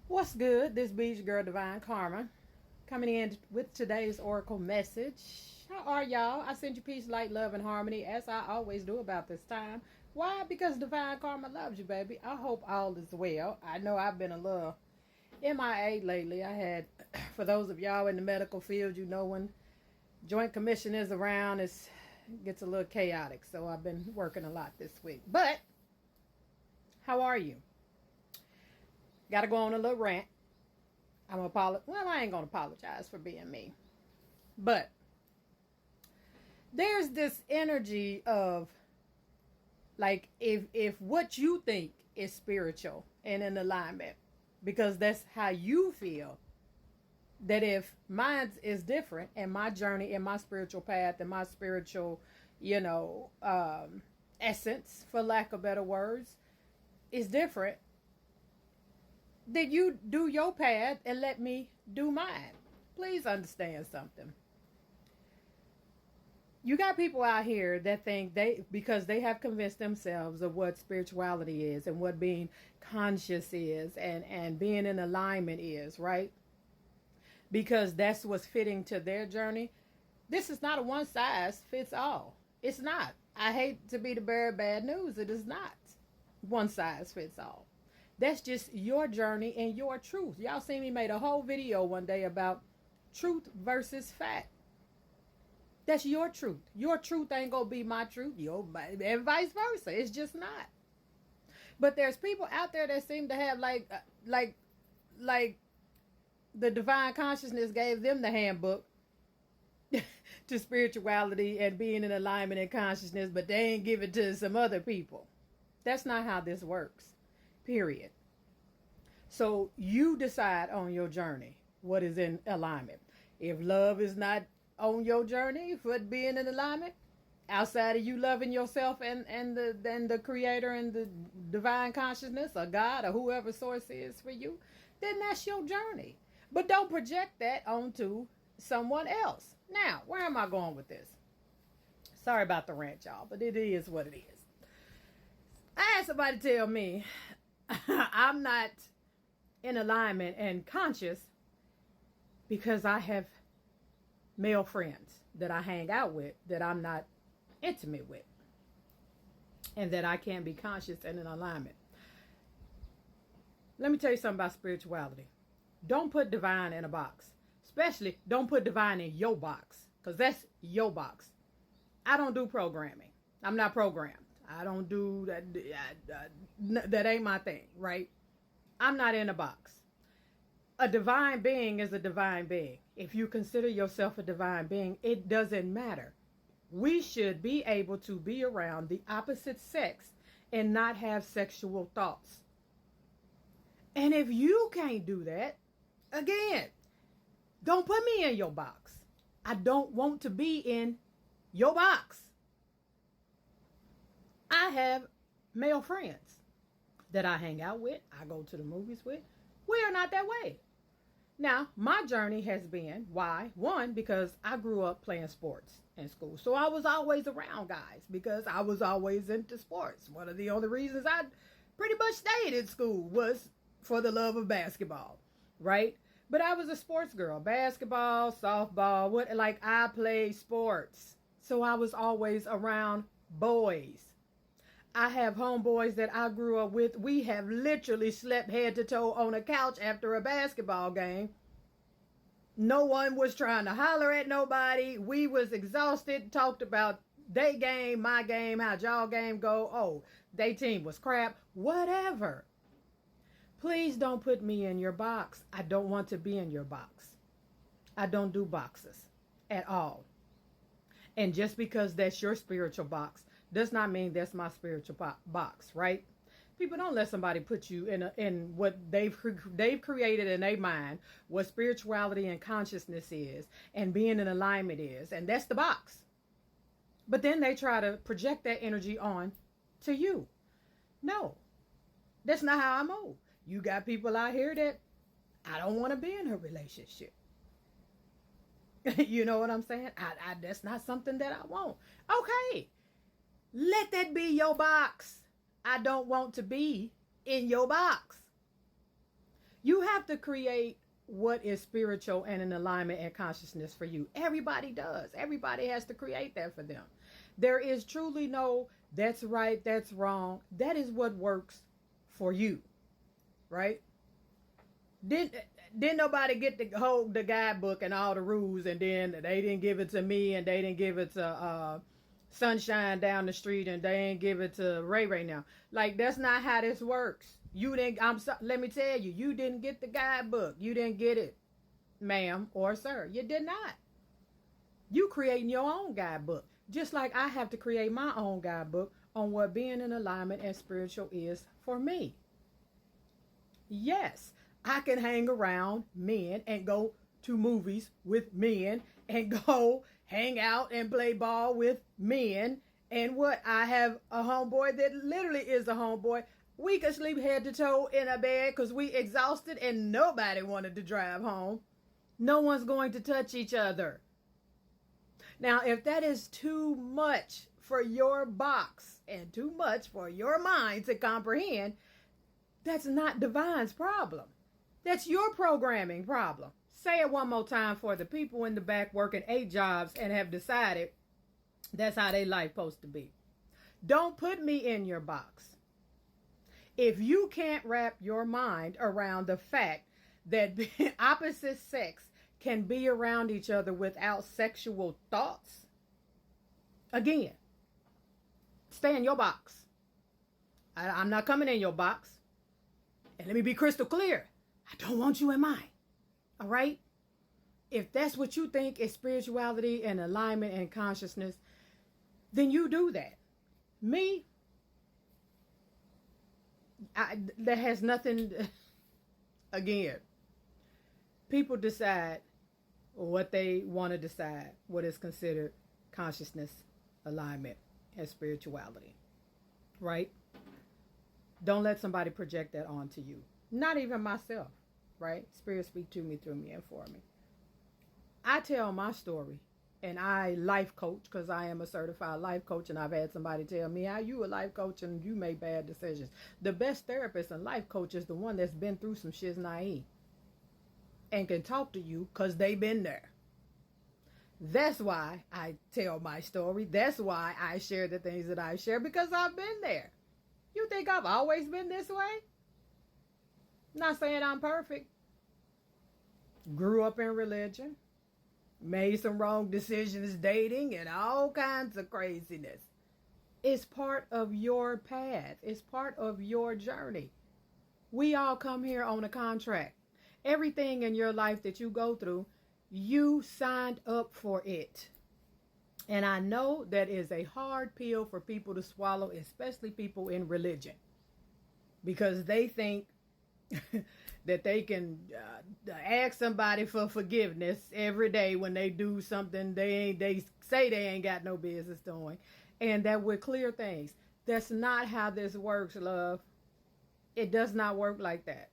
What's good? This beach girl Divine Karma coming in with today's oracle message. How are y'all? I send you peace, light, love, and harmony as I always do about this time. Why? Because Divine Karma loves you, baby. I hope all is well. I know I've been a little MIA lately. I had, for those of y'all in the medical field, you know when Joint Commission is around, it gets a little chaotic. So I've been working a lot this week. But how are you? Got to go on a little rant. I ain't gonna apologize for being me, but there's this energy of like if what you think is spiritual and in alignment, because that's how you feel. That if mine is different and my journey and my spiritual path and my spiritual, essence, for lack of better words, is different, then you do your path and let me do mine. Please understand something. You got people out here that think because they have convinced themselves of what spirituality is and what being conscious is and being in alignment is, right? Because that's what's fitting to their journey. This is not a one size fits all. It's not. I hate to be the bearer of bad news. It is not one size fits all. That's just your journey and your truth. Y'all seen me made a whole video one day about truth versus fact. That's your truth. Your truth ain't gonna be my truth. And vice versa. It's just not. But there's people out there that seem to have like the divine consciousness gave them the handbook to spirituality and being in alignment and consciousness, but they ain't give it to some other people. That's not how this works. Period. So you decide on your journey what is in alignment. If love is not on your journey for being in alignment, outside of you loving yourself and the creator and the divine consciousness or God or whoever source is for you, then that's your journey. But don't project that onto someone else. Now, where am I going with this? Sorry about the rant, y'all, but it is what it is. I had somebody tell me I'm not in alignment and conscious because I have male friends that I hang out with that I'm not intimate with, and that I can't be conscious and in alignment. Let me tell you something about spirituality. Don't put divine in a box. Especially don't put divine in your box, because that's your box. I don't do programming. I'm not programmed. I don't do that. That ain't my thing, right? I'm not in a box. A divine being is a divine being. If you consider yourself a divine being, it doesn't matter. We should be able to be around the opposite sex and not have sexual thoughts. And if you can't do that, again, don't put me in your box. I don't want to be in your box. I have male friends that I hang out with, I go to the movies with. We are not that way. Now, my journey has been, why? One, because I grew up playing sports in school. So I was always around guys because I was always into sports. One of the only reasons I pretty much stayed in school was for the love of basketball, right? But I was a sports girl, basketball, softball, I played sports. So I was always around boys. I have homeboys that I grew up with. We have literally slept head to toe on a couch after a basketball game. No one was trying to holler at nobody. We was exhausted, talked about they game, my game, how y'all game go. Oh, they team was crap. Whatever. Please don't put me in your box. I don't want to be in your box. I don't do boxes at all. And just because that's your spiritual box does not mean that's my spiritual box, right? People, don't let somebody put you in what they've created in their mind, what spirituality and consciousness is, and being in alignment is, and that's the box. But then they try to project that energy on to you. No, that's not how I move. You got people out here that I don't want to be in a relationship. You know what I'm saying? That's not something that I want. Okay. Let that be your box. I don't want to be in your box. You have to create what is spiritual and in alignment and consciousness for you. Everybody does. Everybody has to create that for them. There is truly no that's right, that's wrong. That is what works for you, right? Didn't nobody get to hold the guidebook and all the rules, and then they didn't give it to me, and they didn't give it to Sunshine down the street, and they ain't give it to Ray now. Like, that's not how this works. You didn't. Let me tell you, you didn't get the guidebook. You didn't get it, ma'am or sir. You did not. You creating your own guidebook, just like I have to create my own guidebook on what being in alignment and spiritual is for me. Yes, I can hang around men and go to movies with men and go hang out and play ball with men. And what, I have a homeboy that literally is a homeboy. We could sleep head to toe in a bed because we exhausted and nobody wanted to drive home. No one's going to touch each other. Now, if that is too much for your box and too much for your mind to comprehend, that's not divine's problem. That's your programming problem. Say it one more time for the people in the back working 8 jobs and have decided that's how their life supposed to be. Don't put me in your box. If you can't wrap your mind around the fact that opposite sex can be around each other without sexual thoughts, again, stay in your box. I'm not coming in your box. And let me be crystal clear. I don't want you in mine. All right? If that's what you think is spirituality and alignment and consciousness, then you do that. Me, that has nothing. Again, people decide what they want to decide, what is considered consciousness, alignment, and spirituality. Right? Don't let somebody project that onto you. Not even myself, right? Spirit speak to me, through me, and for me. I tell my story, and I life coach because I am a certified life coach, and I've had somebody tell me how you a life coach and you make bad decisions. The best therapist and life coach is the one that's been through some shiznai and can talk to you because they've been there. That's why I tell my story. That's why I share the things that I share, because I've been there. You think I've always been this way? Not saying I'm perfect. Grew up in religion. Made some wrong decisions dating and all kinds of craziness. It's part of your path. It's part of your journey. We all come here on a contract. Everything in your life that you go through, you signed up for it. And I know that is a hard pill for people to swallow, especially people in religion, because they think that they can ask somebody for forgiveness every day when they do something they say they ain't got no business doing, and that would clear things. That's not how this works, love. It does not work like that.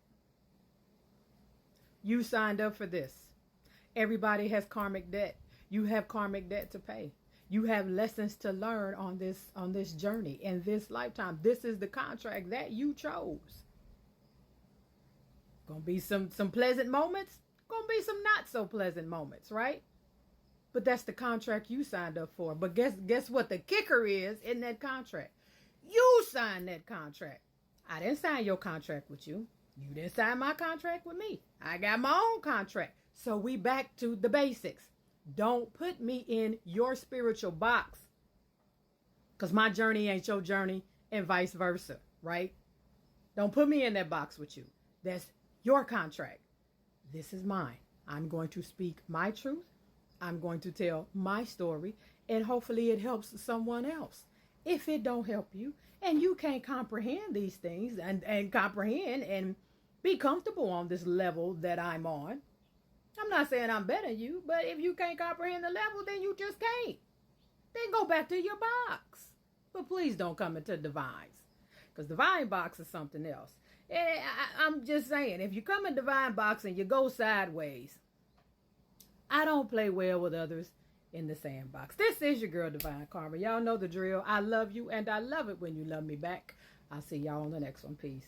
You signed up for this. Everybody has karmic debt. You have karmic debt to pay. You have lessons to learn on this journey in this lifetime. This is the contract that you chose. Gonna be some pleasant moments, gonna be some not so pleasant moments, right? But that's the contract you signed up for. But guess what the kicker is in that contract? You signed that contract. I didn't sign your contract with you. You didn't sign my contract with me. I got my own contract. So we back to the basics. Don't put me in your spiritual box, because my journey ain't your journey, and vice versa, right? Don't put me in that box with you. That's your contract. This is mine. I'm going to speak my truth. I'm going to tell my story, and hopefully it helps someone else. If it don't help you and you can't comprehend these things and comprehend and be comfortable on this level that I'm on, I'm not saying I'm better than you, but if you can't comprehend the level, then you just can't. Then go back to your box. But please don't come into Divine's, because Divine box is something else. I'm just saying, if you come in Divine box and you go sideways, I don't play well with others in the sandbox. This is your girl, Divine Karma. Y'all know the drill. I love you, and I love it when you love me back. I'll see y'all on the next one. Peace.